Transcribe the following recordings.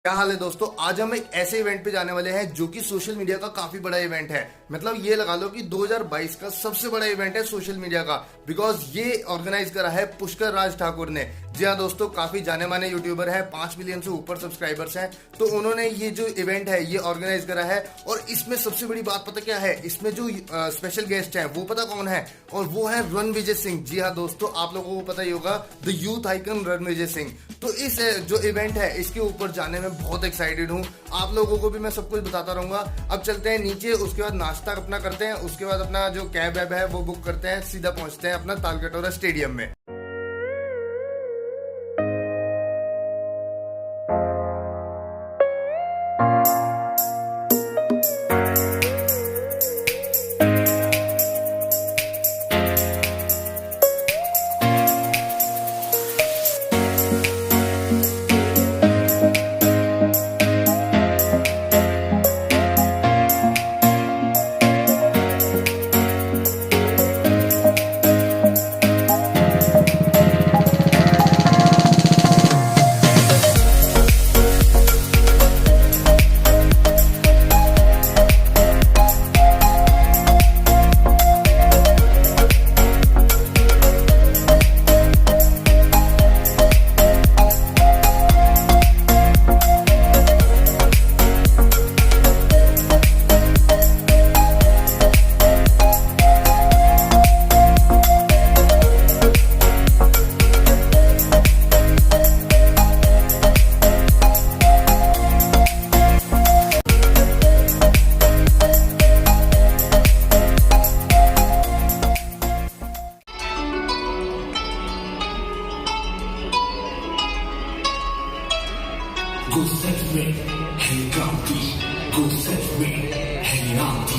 क्या हाल है दोस्तों। आज हम एक ऐसे इवेंट पे जाने वाले हैं जो कि सोशल मीडिया का काफी बड़ा इवेंट है। मतलब ये लगा लो कि 2022 का सबसे बड़ा इवेंट है सोशल मीडिया का, बिकॉज ये ऑर्गेनाइज करा है पुष्कर राज ठाकुर ने। जी हाँ दोस्तों, काफी जाने माने यूट्यूबर है, 5 मिलियन से ऊपर सब्सक्राइबर्स हैं। तो उन्होंने ये जो इवेंट है ये ऑर्गेनाइज करा है। और इसमें सबसे बड़ी बात पता क्या है, इसमें जो स्पेशल गेस्ट हैं वो पता कौन है, और वो है रणविजय सिंह। जी हाँ दोस्तों, आप लोगों को पता ही होगा, the youth icon Ranvijay Singh. तो इस जो इवेंट है इसके ऊपर जाने में बहुत एक्साइटेड हूँ। आप लोगों को भी मैं सब कुछ बताता रहूंगा। अब चलते हैं नीचे, उसके बाद नाश्ता अपना करते हैं, उसके बाद अपना जो कैब वैब है वो बुक करते हैं, सीधा पहुंचते हैं अपना तालकटोरा स्टेडियम में। Go set red, hang out Go set red, hang out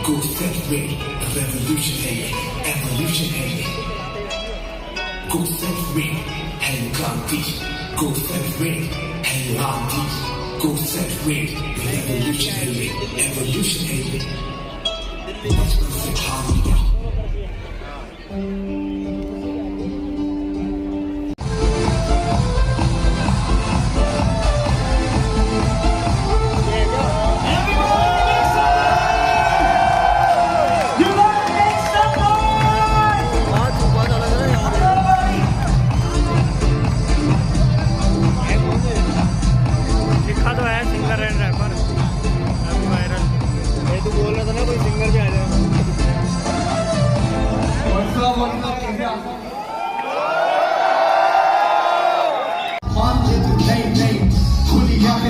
Go set red, revolution hey, evolution hey. Go set red, hang out Go set red, hang out Go set red, revolution hey, evolution hey. Let's go set harmony.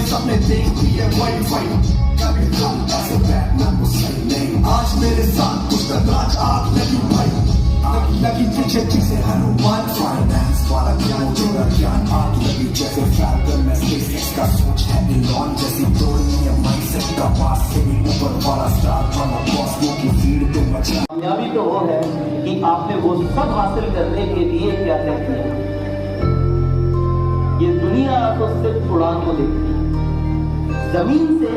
सबने देख लिया white white कभी कम ऐसे Batman को सही नहीं। आज मेरे साथ पुष्कर राज आग लगी भाई, आग लगी पीछे पीछे हनुमान फाइनेंस वाला ज्ञान जोड़ा ज्ञान आग लगी जैसे फैल्कन में स्पेसएक्स का सोच है इलॉन जैसी तोड़नी है माइंडसेट का पास से भी ऊपर वाला स्टार वाला बॉस वो की भीड़ तो मचा। कामयाबी तो वो है कि आपने वो सब हासिल करने के लिए क्या क्या किया। ये दुनिया तो सिर्फ उड़ान को देखती है, जमीन से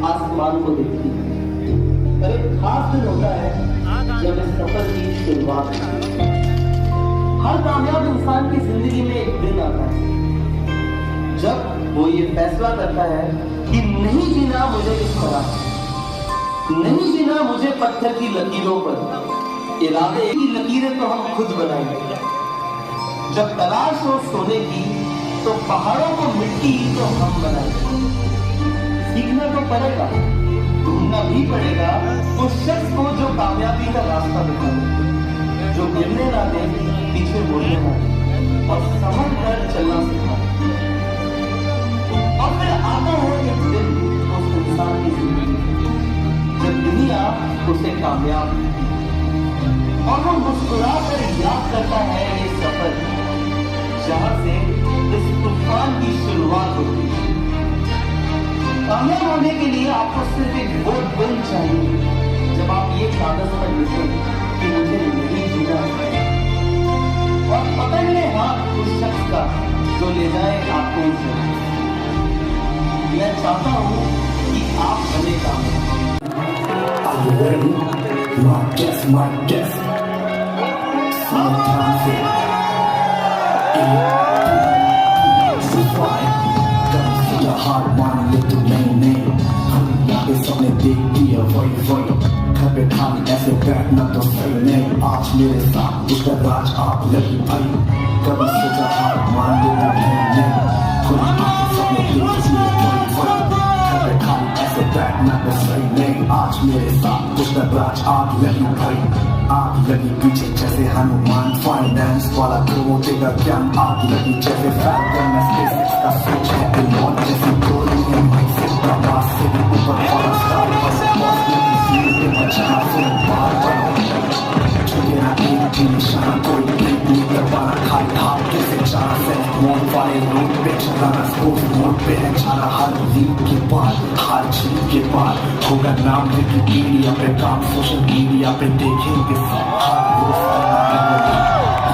आसमान को देखती है। पर एक खास दिन होता है जब इस सफर की शुरुआत होती है। हर कामयाब इंसान की जिंदगी में एक दिन आता है जब वो ये फैसला करता है कि नहीं जीना मुझे इस तरह, नहीं जीना मुझे पत्थर की लकीरों पर। इरादे की लकीरें तो हम खुद बनाएंगे। जब तलाश हो सोने की तो पहाड़ों को मिट्टी तो हम बनाएंगे। सीखना तो पड़ेगा, ढूंढना भी पड़ेगा उस शख्स को जो कामयाबी का रास्ता दिखाए, जो गिरने ना दे, पीछे मुड़ने ना दे और संभल कर चलना सिखाए। और फिर आता है एक दिन उस इंसान की जिंदगी जब दुनिया उसे कामयाब और वो मुस्कुरा कर याद करता है ये सफर जहां से इस तूफान की शुरुआत होती है। कामयाब होने के लिए आपको सिर्फ एक वो दिन चाहिए जब आप ये कागज पर लिखें कि मुझे नहीं जीना है, और पकड़ ले हाथ उस शख्स का जो ले जाए आपको उस जगह। मैं चाहता हूँ कि आप बने कामयाब। Are you ready? My guess, my guess. Sometimes it is why. Don't see your heart. मान ले तू नहीं हम यहाँ पे सबने देख दिया वही घर पे खाली ऐसे बैठना तो सही नहीं। आज मेरे साथ उसका राज आप लगी भाई, कभी सोचा हार मान लेना नहीं कोई आके सबने देख दिया वही घर पे खाली ऐसे बैठना तो सही नहीं। आज मेरे साथ उसका राज आग लगी भाई, आग लगी पीछे जैसे हनुमान फाइनेंस वाला देगा ज्ञान, आग लगी जैसे फैल्कन में स्पेसएक्स का सोच है एलॉन जैसी गोली है माइक से प्रवास से भी ऊपर वाला स्टार बस बॉस लगी सीढ़ी पे बचना से बार तेरा एक भी निशाना कोई ब्रेक नहीं कर पाना, खाली हाथ कैसे जाना से मोड़ वाले रोड पे चलाना स्पोर्ट्स मोड पे है जाना, हर लीग के बाद हर जीत के बाद होगा नाम विकिपीडिया पे काम, सोशल मीडिया पे देखेंगे सब हर रोज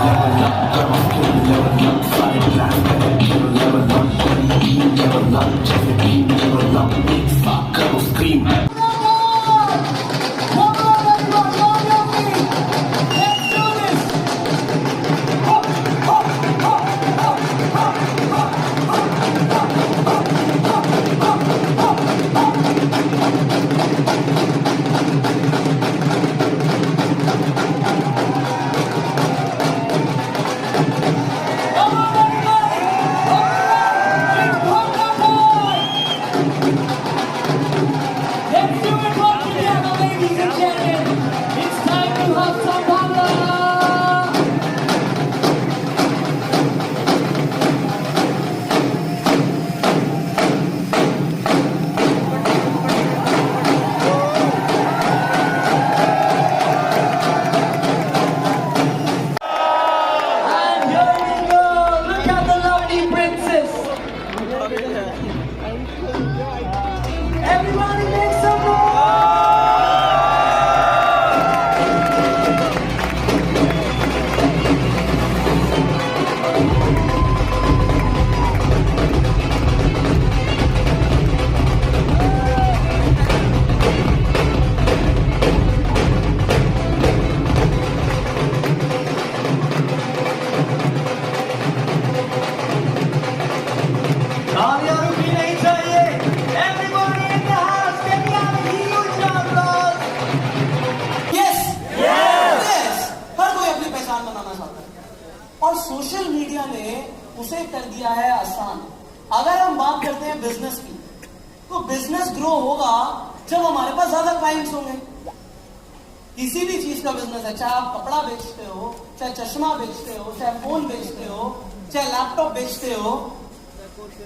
लेवल अप करो फिर लेवल अप सारे प्लान करें फिर लेवल अप करें लेवल अप जैसे टीम लेवल अप एक साथ करो स्क्रीम। और सोशल मीडिया ने उसे कर दिया है आसान। अगर हम बात करते हैं बिजनेस की, तो बिजनेस ग्रो होगा जब हमारे पास ज्यादा क्लाइंट्स होंगे। किसी भी चीज का बिजनेस है, चाहे आप कपड़ा बेचते हो, चाहे चश्मा बेचते हो, चाहे फोन बेचते हो, चाहे लैपटॉप बेचते हो,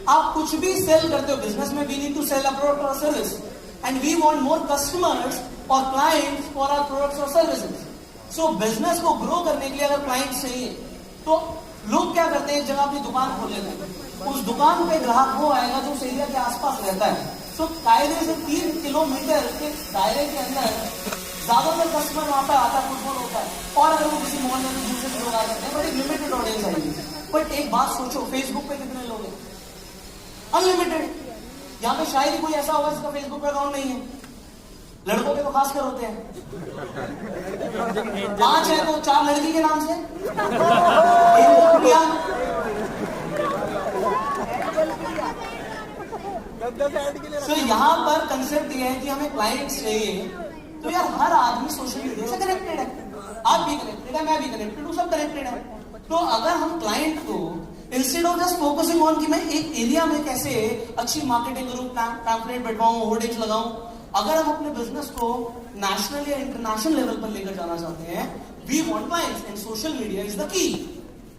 आप कुछ भी सेल करते हो, बिजनेस में we need to sell a product और service and we want more customers और क्लाइंट्स फॉर आवर प्रोडक्ट्स और सर्विसेज। सो बिजनेस को ग्रो करने के लिए अगर क्लाइंट्स चाहिए तो लोग क्या करते हैं, एक जगह अपनी दुकान खोल लेते हैं, उस दुकान पे ग्राहक वो आएगा जो उस एरिया के आसपास रहता है। सो कायदे से 3 किलोमीटर के दायरे के अंदर ज्यादातर कस्टमर वहां पर आता है, फुटबॉल होता है, और अगर वो किसी मॉल में दूसरे लोग आ जाते हैं, बट एक लिमिटेड ऑडियंस आएगी। बट एक बात सोचो, फेसबुक पे कितने लोग हैं? अनलिमिटेड। यहाँ पे शायद ही कोई ऐसा होगा जिसका फेसबुक पे अकाउंट नहीं है। लड़कों के तो खासकर होते हैं, 5 है तो 4 लड़की के नाम से, तो यहाँ पर कंसेप्ट ये है कि हमें क्लाइंट्स चाहिए, तो यार हर आदमी सोशल मीडिया से कनेक्टेड है, आप भी कनेक्टेड है, मैं भी कनेक्टेड हूँ, सब कनेक्टेड है। तो अगर हम क्लाइंट को instead of just focusing on कि मैं एक एरिया में कैसे अच्छी मार्केटिंग करूँ, पैम्फलेट बैठवाऊं, होर्डिंग्स लगाऊं, अगर हम अपने बिजनेस को नेशनल या इंटरनेशनल लेवल पर लेकर जाना चाहते हैं, we want clients and social media is the key.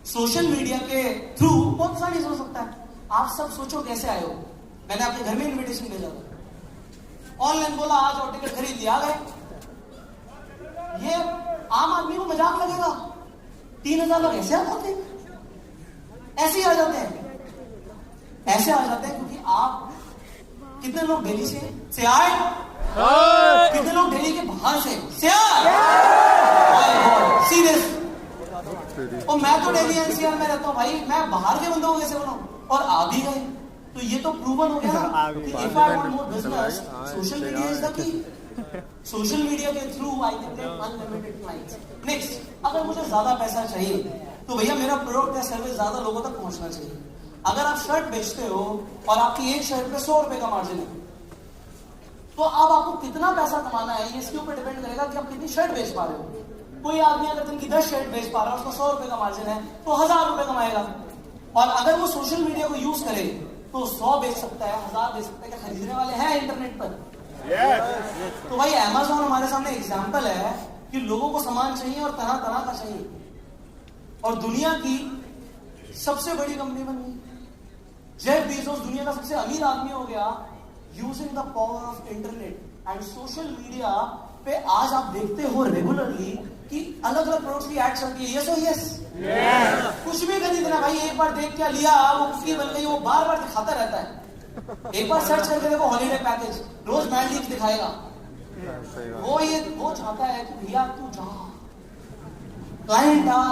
Social media के थ्रू बहुत सारी हो सकता है। आप सब सोचो कैसे आए हो। मैंने आपके घर में इन्विटेशन भेजा था, ऑनलाइन बोला आज और टिकट खरीद लिया, आ गए। ये आम आदमी को मजाक लगेगा, 3000 लोग ऐसे आ जाते हैं, ऐसे ही आ जाते हैं, ऐसे आ जाते हैं क्योंकि आप कितने लोग दिल्ली से आए, कितने लोग दिल्ली के बाहर से आए, सीरियस। और मैं तो दिल्ली एनसीआर में रहता हूं भाई, मैं बाहर के बंदों को कैसे बनाऊं, और आ भी गए। तो ये तो प्रूवन हो गया ना कि if I want more business, social media is the key. Social media के through I can get unlimited clients. Next, अगर मुझे ज्यादा पैसा चाहिए तो भैया मेरा प्रोडक्ट या सर्विस ज्यादा लोगों तक पहुंचना चाहिए। अगर आप शर्ट बेचते हो और आपकी एक शर्ट पे 100 रुपए का मार्जिन है, तो अब आपको कितना पैसा कमाना है ये इसके ऊपर डिपेंड करेगा कि आप कितनी शर्ट बेच पा रहे हो। कोई आदमी अगर दिन की 10 शर्ट बेच पा रहा है, उसका 100 रुपए का मार्जिन है, तो 1000 रुपए कमाएगा। और अगर वो सोशल मीडिया को यूज करे तो 100 बेच सकता है, 1000 बेच सकता है। क्या खरीदने वाले हैं इंटरनेट पर? तो भाई अमेज़न हमारे सामने एग्जाम्पल है कि लोगों को सामान चाहिए और तरह तरह का चाहिए, और दुनिया की सबसे बड़ी कंपनी बन गई। जेफ बेजोस दुनिया का सबसे अमीर आदमी हो गया using the power of internet and social media पे। आज आप देखते हो रेगुलरली कि अलग अलग प्रोडक्ट्स की एड चलती है। यस और यस, कुछ भी खरीदना भाई, एक बार देख क्या लिया, वो कुकी बन गई, वो बार बार दिखाता रहता है। एक बार सर्च करके देखो हॉलीडे पैकेज, रोज मैलडीव दिखाएगा। वो चाहता है कि भैया तू जा, क्लाइंट आ।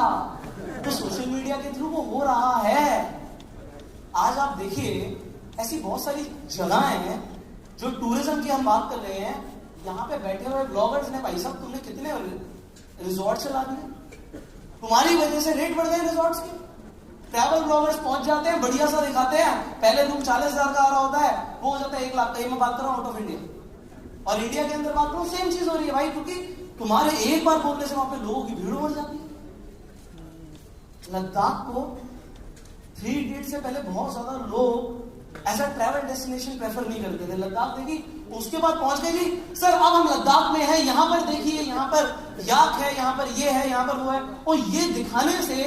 तो सोशल मीडिया के थ्रू वो हो रहा है। आज आप देखिए ऐसी बहुत सारी जगहें हैं जो टूरिज्म की हम बात कर रहे हैं, यहाँ पे बैठे हुए ब्लॉगर्स ने, भाई साहब तुमने कितने रिजॉर्ट चला दिए, तुम्हारी वजह से रेट बढ़ गए रिजॉर्ट्स के। ट्रैवल ब्लॉगर्स पहुंच जाते हैं, बढ़िया सा दिखाते हैं, पहले रूम 40,000 का आ रहा होता है, वो हो जाता है 1 लाख का। मैं बात कर रहा हूँ आउट ऑफ इंडिया, और इंडिया के अंदर बात करूँ सेम चीज हो रही है भाई, क्योंकि तुम्हारे एक बार बोलने से वहां पे लोगों की भीड़ बढ़ जाती है। लद्दाख को 3 इडियट्स से पहले बहुत ज्यादा लोग as a travel destination prefer नहीं करते थे। लद्दाख देखी, उसके बाद पहुंच गए जी सर अब हम लद्दाख में हैं, यहां पर देखिए, यहां पर याक है, यहां पर ये है, यहां पर वो है। और ये दिखाने से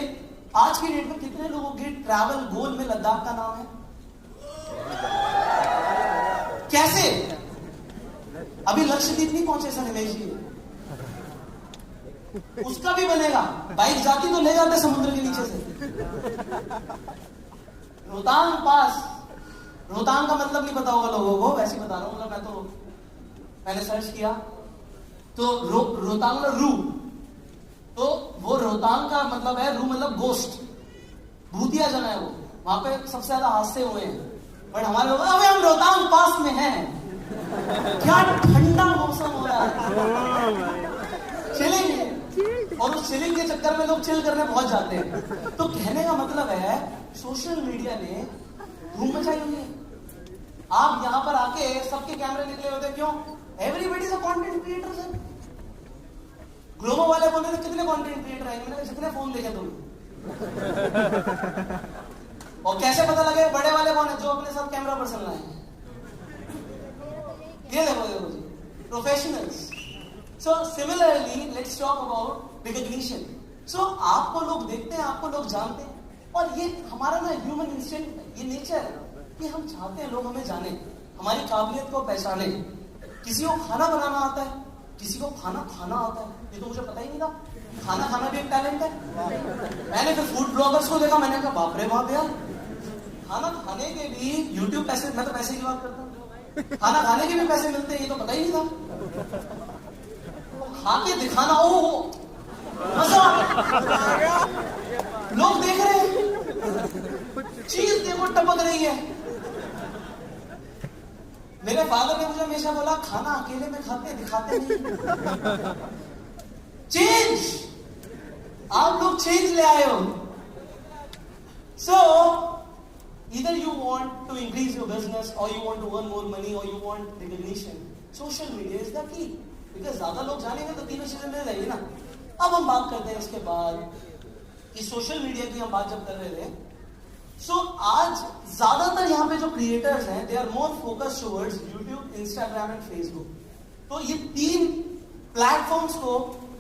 आज की डेट में कितने लोगों के ट्रैवल गोल में लद्दाख का नाम है? कैसे? अभी लक्षद्वीप नहीं पहुंचे सर हिमेश जी, उसका भी बनेगा। बाइक जाती तो ले जाते समुद्र के नीचे से। रोहतांग पास, रोहतांग का मतलब नहीं पता होगा लोगों को, वैसे बता रहा हूं, मतलब मैं तो मैंने सर्च किया तो रोहतांग मतलब रू, तो वो रोहतांग का मतलब है, रू मतलब गोस्ट, भूतिया जगह है वो, वहां पे सबसे ज्यादा हादसे हुए हैं। बट हमारे लोग अबे हम रोहतांग पास में हैं, क्या ठंडा मौसम हो रहा है, चिलिंग, और उस चिलिंग के चक्कर में लोग चिल करने पहुंच जाते हैं। तो कहने का मतलब है सोशल मीडिया ने धूम मचाई हुई है। आप यहां पर आके सबके कैमरे निकले होते, क्यों? Everybody is a content creator sir. Globo वाले बोल रहे थे कितने कंटेंट क्रिएटर आएंगे, मैंने जितने फोन देखे तुम। और कैसे पता लगे बड़े वाले कौन है? जो अपने साथ कैमरा पर्सन लाए। ये देखो देखो जी, professionals. So similarly let's talk about recognition. So आपको लोग देखते हैं, आपको लोग जानते हैं, और ये हमारा ना ह्यूमन इंस्टिंक्ट, ये नेचर है कि हम चाहते हैं लोग हमें जाने, हमारी काबिलियत को पहचाने। किसी को खाना बनाना आता है, किसी को खाना खाना आता है, ये तो मुझे पता ही नहीं था। खाना खाना भी एक टैलेंट है। मैंने फिर फूड ब्लॉगर्स को देखा, मैंने कहा बाप रे बाप यार, खाना खाने के भी यूट्यूब पैसे, मैं तो पैसे की बात करता हूँ, खाना खाने के भी पैसे मिलते हैं, ये तो पता ही नहीं था। खा के दिखाना, ओ मजा, लोग देख रहे हैं, चीज देखो टपक रही है। मेरे फादर ने मुझे हमेशा बोला खाना अकेले में खाते दिखाते नहीं। चेंज, आप लोग चेंज ले आए हो। सो either you want to increase your business or you want to earn more money or you want recognition, social media is the key, because ज्यादा लोग जानेंगे तो तीनों चीजें मिल जाएगी ना। अब हम बात करते हैं इसके बाद कि सोशल मीडिया की हम बात जब कर रहे थे, सो आज ज्यादातर यहाँ पे जो क्रिएटर्स हैं they are more focus towards YouTube, Instagram and Facebook. तो ये 3 प्लेटफॉर्म्स को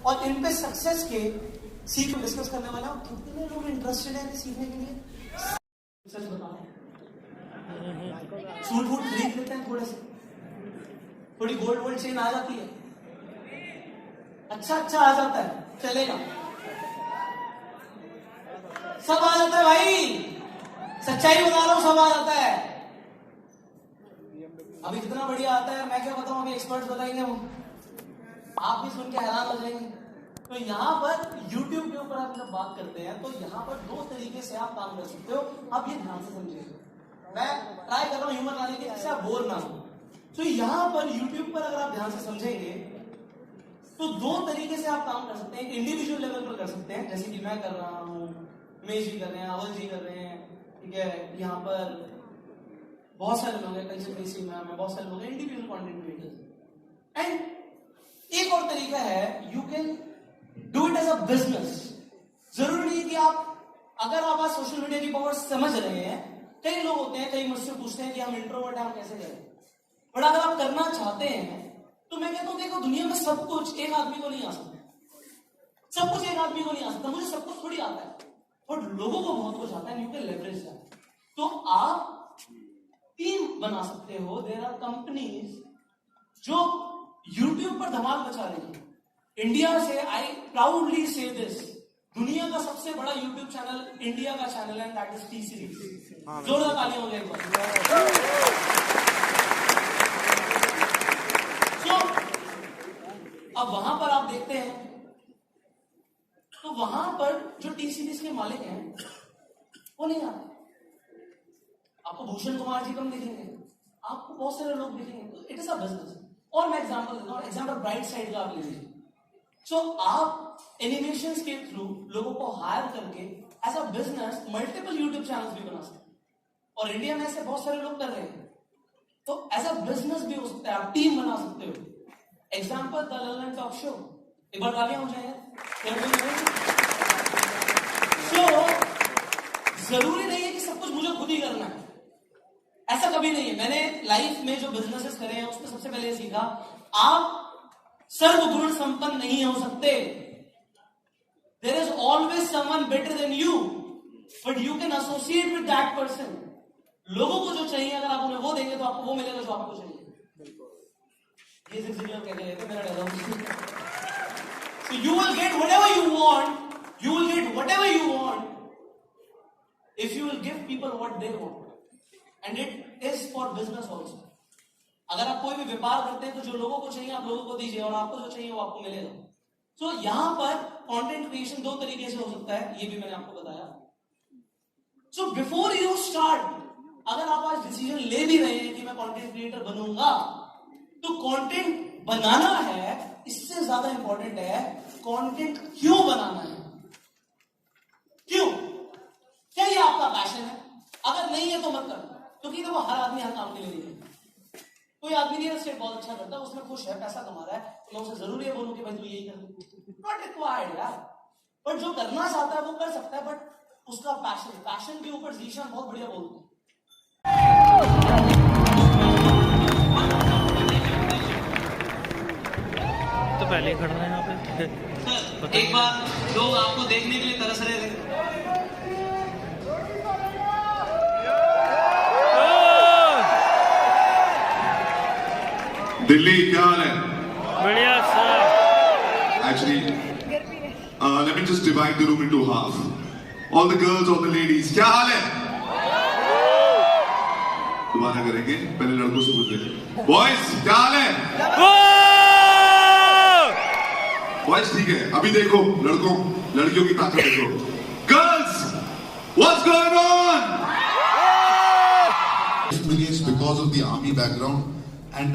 और इन पे सक्सेस के सीख डिस्कस करने वाला हूं। कितने लोग इंटरेस्टेड हैं सीखने के लिए? सच बताओ, सूट वूट खरीद लेते हैं, थोड़े से थोड़ी गोल्ड चेन आ जाती है, अच्छा आ जाता है, चलेगा, सब आ जाता है भाई, सच्चाई बता रहा हूं, सब आ जाता है। अभी कितना बढ़िया आता है, मैं क्या बताऊं, अभी एक्सपर्ट्स बताएंगे, वो आप भी सुन के हैरान हो जाएंगे। तो यहाँ पर YouTube के ऊपर हम जब बात करते हैं तो यहाँ पर 2 तरीके से आप काम कर सकते हो। आप ये ध्यान से समझिए, मैं ट्राई कर रहा हूँ ह्यूमर लाने के, जिससे आप बोर ना हो। तो यहाँ पर YouTube पर अगर आप ध्यान से समझेंगे तो 2 तरीके से आप काम कर सकते हैं। इंडिविजुअल लेवल पर कर सकते हैं, जैसे कि मैं कर रहा हूँ, उमेश जी कर रहे हैं, अवल जी कर रहे हैं, ठीक है, यहाँ पर बहुत सारे लोग हैं, कंसल्टेंसी में बहुत सारे लोग हैं, इंडिविजुअल कंटेंट क्रिएटर्स। एंड एक और तरीका है, you can do it as a business. जरूरी नहीं कि अगर आप आज सोशल मीडिया की पावर समझ रहे हैं, कई लोग होते हैं, कई मुझसे पूछते हैं कि हम इंट्रोवर्ट हैं, हम कैसे करें, बट अगर आप करना चाहते हैं तो मैं कहता हूं देखो, दुनिया में सब कुछ एक आदमी को नहीं आ सकता, सब कुछ एक आदमी को नहीं आ सकता, मुझे सब कुछ थोड़ी आता है, और लोगों को बहुत कुछ आता है, यू कैन लेवरेज दैट। तो आप टीम बना सकते हो। देयर आर कंपनीज जो यूट्यूब पर धमाल मचा रही है। इंडिया से, आई प्राउडली से दिस, दुनिया का सबसे बड़ा यूट्यूब चैनल इंडिया का चैनल है, दैट इज टी सीरीज। जोरदार तालियां हो जाए एक बार। अब वहां पर आप देखते हैं तो वहां पर जो टी सीरीज के मालिक हैं वो नहीं आते। आपको भूषण कुमार जी कम दिखेंगे, आपको बहुत सारे लोग दिखेंगे। It is a business. और मैं एग्जांपल देता हूं, एग्जांपल ब्राइट साइड का आप ले लीजिए। सो आप एनिमेशन के थ्रू लोगों को हायर करके as a business multiple YouTube channels भी बना सकते हैं, और इंडिया में ऐसे बहुत सारे लोग कर रहे हैं। तो एज अ बिजनेस भी हो सकता है, आप टीम बना सकते हो। Example the Lalan talk show, एक बार तालियां हो जाएंगे। So, जरूरी नहीं है कि सब कुछ मुझे खुद ही करना है, ऐसा कभी नहीं है। मैंने लाइफ में जो बिजनेसेस करे हैं उसमें सबसे पहले सीखा, आप सर्वगुण संपन्न नहीं हो सकते। There is always someone better than you, but you can associate with that person. लोगों को जो चाहिए, अगर आप उन्हें वो देंगे तो आपको वो मिलेगा जो आपको चाहिए। ये कहते मेरा dialogue. So you will get whatever you want. You will get whatever you want if you will give people what they want. And it is for business also. अगर आप कोई भी व्यापार करते हैं तो जो लोगों को चाहिए आप लोगों को दीजिए, और आपको जो चाहिए वो आपको मिलेगा। So यहां पर कंटेंट क्रिएशन दो तरीके से हो सकता है, ये भी मैंने आपको बताया। So before you start, अगर आप आज डिसीजन ले भी रहे हैं कि मैं कंटेंट क्रिएटर बनूंगा, तो कंटेंट बनाना है, इससे ज्यादा इंपॉर्टेंट है कंटेंट क्यों बनाना है। क्यों? क्या ये आपका पैशन है? अगर नहीं है तो मत करो, क्योंकि देखो हर आदमी हर काम के लिए नहीं है। कोई आदमी रियल एस्टेट बहुत अच्छा करता है, उसमें खुश है, पैसा कमा रहा है, तो मैं उसे जरूरी है बोलूं कि भाई तू यही कर, नॉट रिक्वायर्ड यार। बट जो करना चाहता है वो कर सकता है, बट उसका पैशन के ऊपर जीशान बहुत बढ़िया बोलते हैं। तो पहले ही खड़ा है यहाँ पे। सर, एक बार लोग आपको देखने के लिए तरस रहे थे। दिल्ली क्या हाल है? बढ़िया sir. Actually, let me just divide the room into half. All the girls, all the ladies, क्या हाल है? दोबारा करेंगे, पहले लड़कों से पूछते। Boys, क्या हाल है? Boys ठीक है, अभी देखो लड़कियों की ताकत देखो। Girls, what's going on? Experience because of the army background, and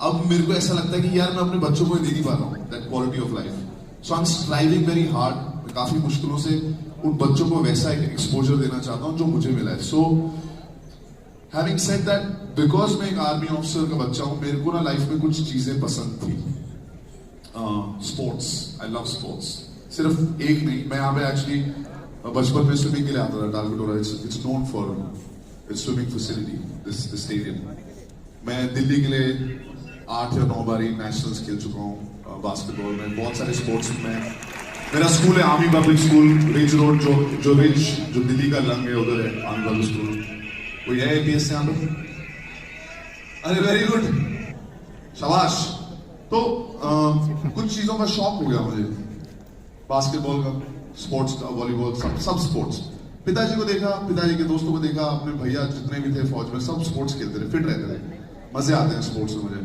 अब मेरे को ऐसा लगता है कि यार मैं अपने बच्चों को दे नहीं पा रहा हूँ that quality of life. So I'm striving very hard. मैं काफी मुश्किलों से उन बच्चों को वैसा एक एक्सपोजर देना चाहता हूँ जो मुझे मिला है. So having said that, because मैं एक आर्मी ऑफिसर का बच्चा हूँ, मेरे को ना लाइफ में कुछ चीजें पसंद थी. Sports, I love sports. सिर्फ एक नहीं, मैं यहाँ पे एक्चुअली बचपन में स्विमिंग के लिए आता था. डालगोटोरा, it's known for its swimming facility, this stadium. मैं दिल्ली के लिए 8 या 9 बार नेशनल्स खेल चुका हूँ बास्केटबॉल में. बहुत सारे स्पोर्ट्स में मेरा स्कूल है army public school, ridge road, जो दिल्ली का लंग है उधर है आर्मी पब्लिक स्कूल. कोई है APS यहाँ पे? अरे वेरी गुड, शाबाश. तो कुछ चीजों का शौक हो गया मुझे, बास्केटबॉल का, स्पोर्ट्स का, वॉलीबॉल, सब स्पोर्ट्स. पिताजी को देखा, पिताजी के दोस्तों को देखा, अपने भैया जितने भी थे फौज में, सब स्पोर्ट्स खेलते थे, फिट रहते थे, मजे आते हैं स्पोर्ट्स में मुझे.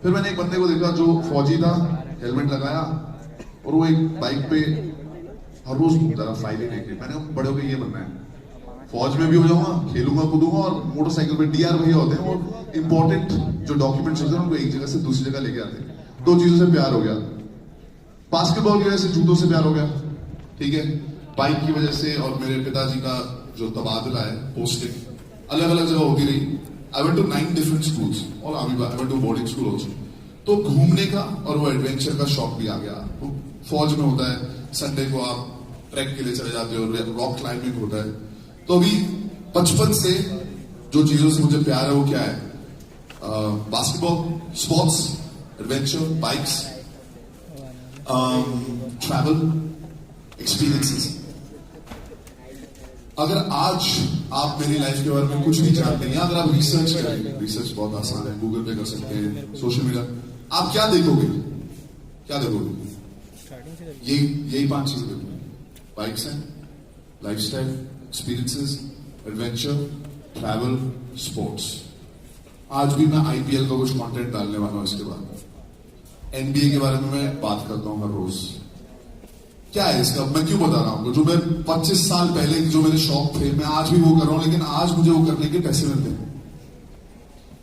फिर मैंने एक बंदे को देखा जो फौजी था, हेलमेट लगाया और वो एक बाइक पे हर रोज घूमता रहा फाइलें लेके. मैंने बड़े होकर ये बनना है, फौज में भी हो जाऊंगा, खेलूंगा कूदूंगा, और मोटरसाइकिल पे DR भैया होते हैं, वो इंपॉर्टेंट जो डॉक्यूमेंट्स होते हैं उनको एक जगह से दूसरी जगह लेके आते हैं. 2 चीजों से प्यार हो गया. बास्केटबॉल की वजह से जूतों से प्यार हो गया, ठीक है, बाइक की वजह से, और मेरे पिताजी का जो तबादला है, पोस्टिंग अलग अलग जगह होती रही. I went to 9 different schools और I went to boarding school also. तो घूमने का और वो एडवेंचर का शौक भी आ गया. वो फौज में होता है, संडे को आप ट्रैक के लिए चले जाते हो, रॉक क्लाइंबिंग होता है. तो अभी बचपन से जो चीजों से मुझे प्यार है वो क्या है? Basketball, sports, adventure, bikes, travel, experiences. अगर आज आप मेरी लाइफ के बारे में कुछ भी जानते हैं, अगर आप रिसर्च करेंगे, रिसर्च बहुत आसान है, गूगल पे कर सकते हैं, सोशल मीडिया, आप क्या देखोगे? क्या देखोगे? यही 5 चीजें देखोगे. बाइक्स हैं, lifestyle, experiences, adventure, travel, sports. आज भी मैं आईपीएल का कुछ कंटेंट डालने वाला हूं. इसके बाद एनबीए के बारे में मैं बात करता हूं हर रोज. क्या है इसका, मैं क्यों बता रहा हूं? जो मैं 25 साल पहले जो मेरे शौक थे, मैं आज भी वो कर रहा हूं, लेकिन आज मुझे वो करने के पैसे मिलते हैं,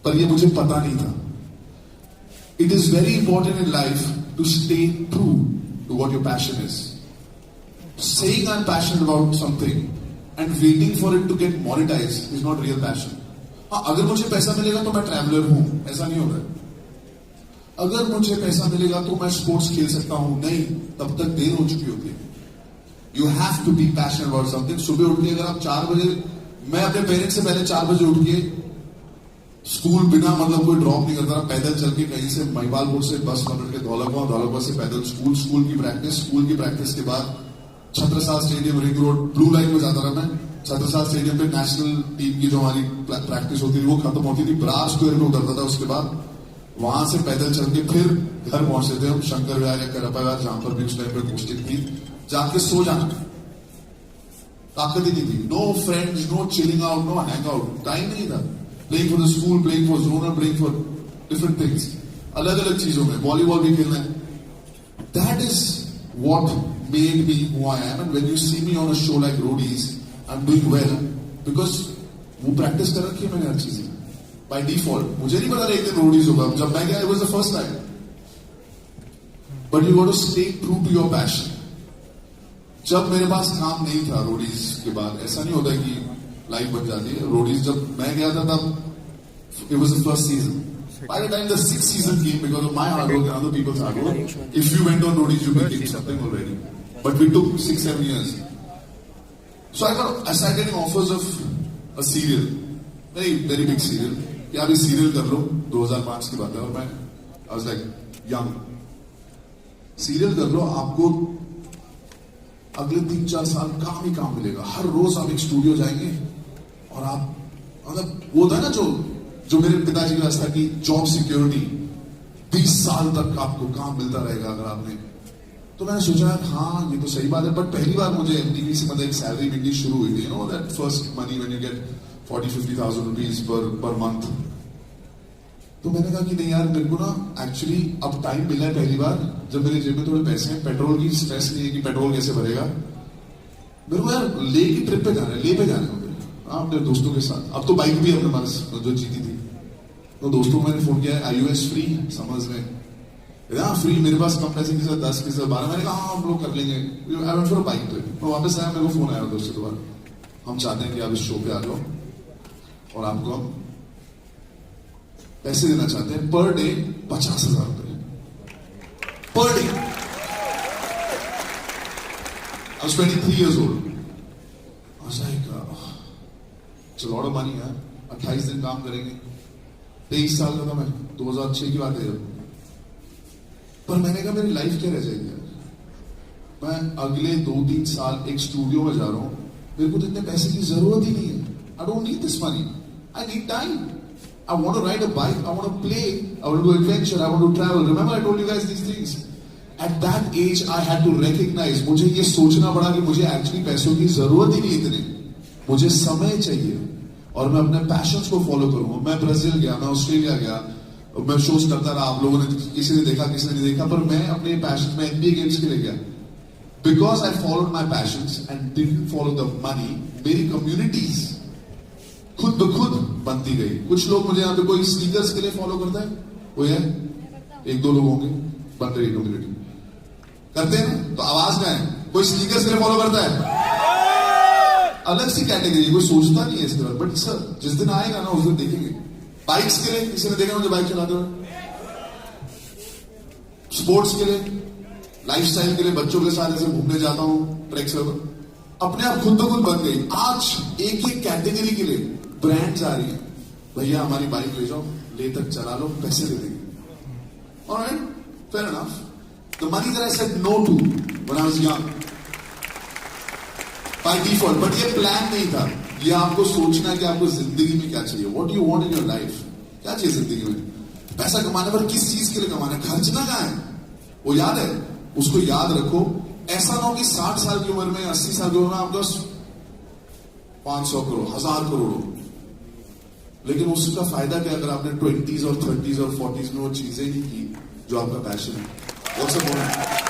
पर ये मुझे पता नहीं था. It is very important in life to stay true to what your passion is. Saying I'm passionate about something and waiting for it to get monetized is not real passion. हाँ, अगर मुझे पैसा मिलेगा तो मैं ट्रैवलर हूं, ऐसा नहीं होता है. अगर मुझे पैसा मिलेगा तो मैं स्पोर्ट्स खेल सकता हूं, नहीं, तब तक देर हो चुकी होती है. You have to be passionate about something. सुबह उठ के अगर आप 4 बजे, मैं अपने पेरेंट्स से पहले 4 बजे उठ के स्कूल बिना मतलब कोई ड्रॉप नहीं करता, पैदल चल के कहीं से महिपालपुर से बस पकड़ के धौलाकुआं से पैदल स्कूल की प्रैक्टिस के बाद Chhatrasal stadium, ring road, blue line में जाता रहा मैं. छत्रसाल स्टेडियम पे नेशनल टीम की जो हमारी प्रैक्टिस होती थी वो खत्म होती थी, ब्रास स्क्वायर में उतरता था. उसके बाद वहां से पैदल चल के फिर घर पहुंचते थे हम, शंकर विहार या करप्पा विहार, जहां पर भी उस टाइम पे पोस्टिंग थी, जाके सो जाना. ताकत ही नहीं थी. No friends, no chilling out, no hang out, time नहीं था. Playing for the school, playing for zonal, playing for different things, अलग अलग चीजों में, वॉलीबॉल भी खेलना है. That is what made me who I am. And when you see me on a show like Roadies, I'm doing well because वो practice कर रखी है मैंने हर चीज by default. मुझे नहीं पता था एक दिन Roadies होगा. जब मैं गया, it was the first time. But you got to stay true to your passion. जब मेरे पास काम नहीं था Roadies के बाद, ऐसा नहीं होता कि लाइफ बन जाती है. Roadies जब मैं गया था तब it was the first season. By the time the 6th season came, because of my hard work and other people's hard work, if you went on Roadies, you became something already. But we took 6-7 years. So I started getting offers of a serial, very big serial. कि आप ये serial कर लो, 2005 की बात है, और मैं I was like young. Serial कर लो, आपको अगले 3-4 साल काम ही काम मिलेगा. हर रोज आप एक स्टूडियो जाएंगे और आप मतलब वो था ना जो मेरे पिताजी की व्यवस्था की जॉब सिक्योरिटी, 20 साल तक आपको काम मिलता रहेगा अगर आपने. तो मैंने सोचा हाँ ये तो सही बात है. बट पहली बार मुझे एमटीवी से मतलब एक सैलरी मिलनी शुरू हुई थी. You know that first money when you get 40-50,000 rupees per month. तो मैंने कहा कि नहीं यार, मेरे को ना एक्चुअली अब टाइम मिला है पहली बार जब मेरे जेब में थोड़े पैसे हैं. पेट्रोल की स्ट्रेस नहीं है कि पेट्रोल कैसे भरेगा. मेरे को यार ले की ट्रिप पे जाना है, ले पे जाना है अपने दोस्तों के साथ. अब तो बाइक भी अपने पास जो जीती थी, तो दोस्तों को मैंने फोन किया, आईओएस फ्री समर्स में. फ्री, मेरे पास कम पैसे की 10 की 12. मैंने कहा हाँ हम लोग कर लेंगे. I went for a bike trip. तो वापस आया, मेरे को फोन आया दोस्तों दोबारा, हम चाहते हैं कि आप इस शो पे आ जाओ और आपको हम पैसे देना चाहते हैं पर डे 50,000 रुपए per day. I was 23 years old. I was like, it's a lot of money यार. 28 दिन काम करेंगे. 23 साल का था मैं, 2006 की बात है. पर मैंने कहा मेरी लाइफ क्या रह जाएगी यार. मैं अगले 2-3 साल एक स्टूडियो में जा रहा हूं, मेरे को तो इतने पैसे की जरूरत ही नहीं है. I don't need this money, I need time. I want to ride a bike, I want to play, I want to do adventure, I want to travel. Remember I told you guys these things. At that age I had to recognize, मुझे ये सोचना पड़ा कि मुझे actually पैसों की जरूरत ही नहीं इतनी, मुझे समय चाहिए और मैं अपने पैशंस को फॉलो करूंगा. मैं ब्राजील गया, मैं ऑस्ट्रेलिया गया, मैं शोज करता रहा. आप लोगों ने किसी ने देखा किसी ने नहीं देखा, पर मैं अपने पैशन में एनबीए गेम्स के लिए गया. Because I followed my patience and didn't follow the money. मेरी कम्युनिटीज खुद ब खुद बनती गई. कुछ लोग मुझे यहाँ पे, कोई स्नीकर्स के लिए फॉलो करता है, कोई है, 1-2 लोग होंगे, बन रही कम्युनिटी. करते हैं तो आवाज का है, कोई स्नीकर्स के लिए फॉलो करता है, अलग सी कैटेगरी, कोई सोचता नहीं है इसके बारे में, बट सर जिस दिन आएगा ना उस दिन देखेंगे। बाइक्स के लिए किसी ने देखा मुझे बाइक चलाते हुए? स्पोर्ट्स के लिए, लाइफस्टाइल के लिए, बच्चों के साथ ऐसे घूमने जाता हूं ट्रैक्स पर, अपने आप खुद ब खुद बन गई। आज एक एक कैटेगरी के लिए ब्रांड्स आ रही है, भैया हमारी बाइक ले जाओ, ले तक चला लो, पैसे दे देंगे। Alright, fair enough. The money that I said no to when I was young, by default, but ये प्लान नहीं था। ये आपको सोचना है कि आपको जिंदगी में क्या चाहिए, what do you want in your life, क्या चाहिए जिंदगी में। पैसा कमाने पर किस चीज के लिए कमाना है, खर्चना कहाँ है, वो याद है, उसको याद रखो। ऐसा ना हो कि 60 साल की उम्र में, 80 साल की उम्र में आपको 500 करोड़, 1000 करोड़ हो, लेकिन उसका फायदा क्या अगर आपने 20s और 30s और 40s में वो चीजें नहीं की जो आपका पैशन है। What's the point?